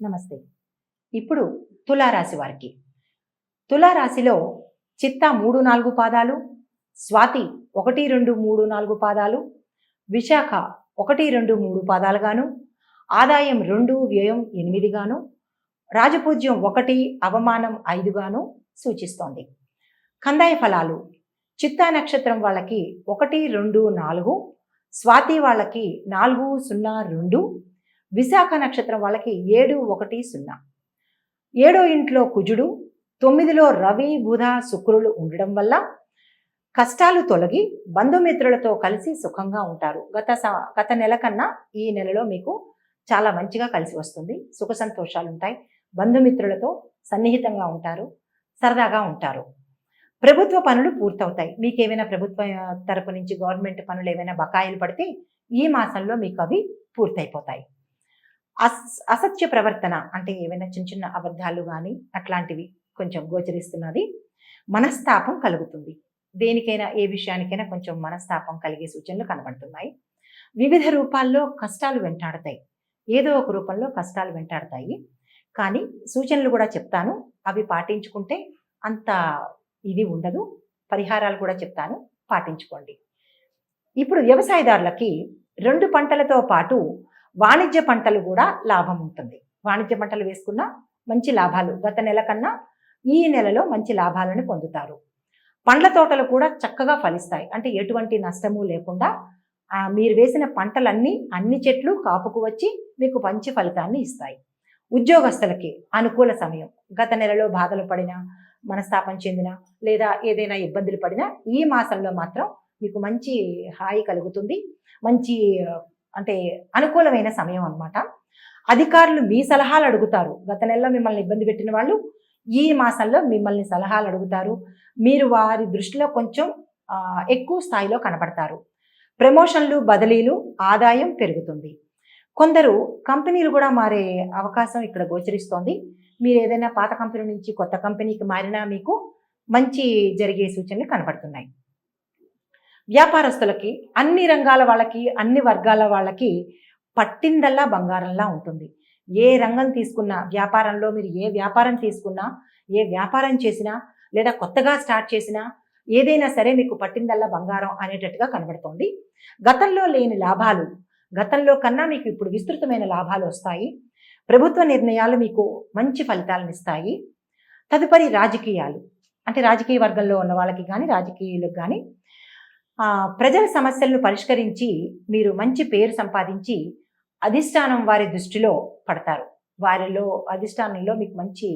నమస్తే. ఇప్పుడు తులారాశి వారికి. తులారాశిలో చిత్త 3, 4 పాదాలు, స్వాతి 1, 2, 3, 4 పాదాలు, విశాఖ 1, 2, 3 పాదాలుగాను, ఆదాయం 2, వ్యయం 8 గాను, రాజపూజ్యం 1, అవమానం 5 గాను సూచిస్తోంది. కందాయ ఫలాలు చిత్తా నక్షత్రం వాళ్ళకి 1, 2, 4, స్వాతి వాళ్ళకి 4, 0, 2, విశాఖ నక్షత్రం వాళ్ళకి 7, 1, 0. 7వ ఇంట్లో కుజుడు, 9లో రవి, బుధ, శుక్రులు ఉండడం వల్ల కష్టాలు తొలగి బంధుమిత్రులతో కలిసి సుఖంగా ఉంటారు. గత నెల కన్నా ఈ నెలలో మీకు చాలా మంచిగా కలిసి వస్తుంది. సుఖ సంతోషాలు ఉంటాయి. బంధుమిత్రులతో సన్నిహితంగా ఉంటారు, సరదాగా ఉంటారు. ప్రభుత్వ పనులు పూర్తవుతాయి. మీకు ఏమైనా ప్రభుత్వ తరపు నుంచి గవర్నమెంట్ పనులు ఏమైనా బకాయిలు పడితే ఈ మాసంలో మీకు అవి పూర్తయిపోతాయి. అసత్య ప్రవర్తన అంటే ఏమైనా చిన్న చిన్న అబద్ధాలు కానీ అట్లాంటివి కొంచెం గోచరిస్తున్నది. మనస్తాపం కలుగుతుంది. దేనికైనా ఏ విషయానికైనా కొంచెం మనస్తాపం కలిగే సూచనలు కనబడుతున్నాయి. వివిధ రూపాల్లో కష్టాలు వెంటాడతాయి. ఏదో ఒక రూపంలో కష్టాలు వెంటాడతాయి. కానీ సూచనలు కూడా చెప్తాను, అవి పాటించుకుంటే అంత ఇది ఉండదు. పరిహారాలు కూడా చెప్తాను, పాటించుకోండి. ఇప్పుడు వ్యవసాయదారులకి 2 పంటలతో పాటు వాణిజ్య పంటలు కూడా లాభం ఉంటుంది. వాణిజ్య పంటలు వేసుకున్న మంచి లాభాలు గత నెల కన్నా ఈ నెలలో మంచి లాభాలను పొందుతారు. పండ్ల తోటలు కూడా చక్కగా ఫలిస్తాయి. అంటే ఎటువంటి నష్టము లేకుండా మీరు వేసిన పంటలన్నీ అన్ని చెట్లు కాపుకు వచ్చి మీకు మంచి ఫలితాన్ని ఇస్తాయి. ఉద్యోగస్తులకి అనుకూల సమయం. గత నెలలో బాధలు పడినా, మనస్తాపం చెందినా, లేదా ఏదైనా ఇబ్బందులు పడినా ఈ మాసంలో మాత్రం మీకు మంచి హాయి కలుగుతుంది. మంచి అంటే అనుకూలమైన సమయం అన్నమాట. అధికారులు మీ సలహాలు అడుగుతారు. గత నెలలో మిమ్మల్ని ఇబ్బంది పెట్టిన వాళ్ళు ఈ మాసంలో మిమ్మల్ని సలహాలు అడుగుతారు. మీరు వారి దృష్టిలో కొంచెం ఎక్కువ స్థాయిలో కనపడతారు. ప్రమోషన్లు, బదిలీలు, ఆదాయం పెరుగుతుంది. కొందరు కంపెనీలు కూడా మారే అవకాశం ఇక్కడ గోచరిస్తోంది. మీరు ఏదైనా పాత కంపెనీ నుంచి కొత్త కంపెనీకి మారినా మీకు మంచి జరిగే సూచనలు కనపడుతున్నాయి. వ్యాపారస్తులకి అన్ని రంగాల వాళ్ళకి, అన్ని వర్గాల వాళ్ళకి పట్టిందల్లా బంగారంలా ఉంటుంది. ఏ రంగం తీసుకున్నా, వ్యాపారంలో మీరు ఏ వ్యాపారం తీసుకున్నా, ఏ వ్యాపారం చేసినా, లేదా కొత్తగా స్టార్ట్ చేసినా, ఏదైనా సరే మీకు పట్టిందల్లా బంగారం అనేటట్టుగా కనబడుతోంది. గతంలో లేని లాభాలు, గతంలో కన్నా మీకు ఇప్పుడు విస్తృతమైన లాభాలు వస్తాయి. ప్రభుత్వ నిర్ణయాలు మీకు మంచి ఫలితాలను ఇస్తాయి. తదుపరి రాజకీయాలు, అంటే రాజకీయ వర్గంలో ఉన్న వాళ్ళకి కానీ, రాజకీయులకు కానీ ప్రజల సమస్యలను పరిష్కరించి మీరు మంచి పేరు సంపాదించి అధిష్టానం వారి దృష్టిలో పడతారు. వారిలో అధిష్టానంలో మీకు మంచి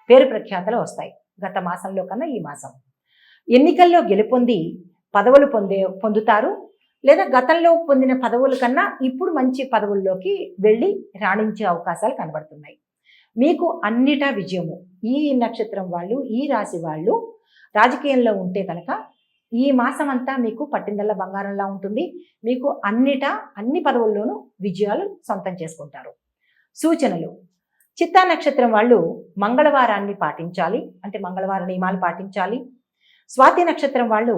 పేరు ప్రఖ్యాతలు వస్తాయి గత మాసంలో కన్నా ఈ మాసం. ఎన్నికల్లో గెలుపొంది పదవులు పొందుతారు. లేదా గతంలో పొందిన పదవుల కన్నా ఇప్పుడు మంచి పదవుల్లోకి వెళ్ళి రాణించే అవకాశాలు కనబడుతున్నాయి. మీకు అన్నిటా విజయము. ఈ నక్షత్రం వాళ్ళు, ఈ రాశి వాళ్ళు రాజకీయంలో ఉంటే కనుక ఈ మాసం అంతా మీకు పట్టిందల్లా బంగారంలా ఉంటుంది. మీకు అన్ని పదవుల్లోనూ విజయాలు సొంతం చేసుకుంటారు. సూచనలు: చిత్తా నక్షత్రం వాళ్ళు మంగళవారాన్ని పాటించాలి, అంటే మంగళవార నియమాలు పాటించాలి. స్వాతి నక్షత్రం వాళ్ళు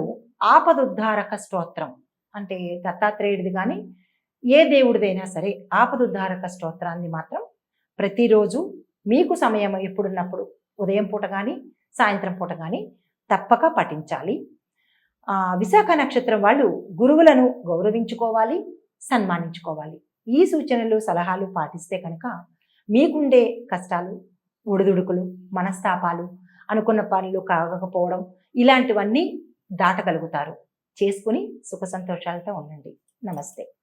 ఆపదుద్ధారక స్తోత్రం, అంటే దత్తాత్రేయుడిది కానీ ఏ దేవుడిదైనా సరే ఆపదుద్ధారక స్తోత్రాన్ని మాత్రం ప్రతిరోజు మీకు సమయం ఎప్పుడున్నప్పుడు ఉదయం పూట కానీ సాయంత్రం పూట కానీ తప్పక పఠించాలి. విశాఖ నక్షత్రం వాళ్ళు గురువులను గౌరవించుకోవాలి, సన్మానించుకోవాలి. ఈ సూచనలు, సలహాలు పాటిస్తే కనుక మీకుండే కష్టాలు, ఒడిదుడుకులు, మనస్తాపాలు, అనుకున్న పనులు కాకపోవడం ఇలాంటివన్నీ దాటగలుగుతారు. చేసుకుని సుఖ సంతోషాలతో ఉండండి. నమస్తే.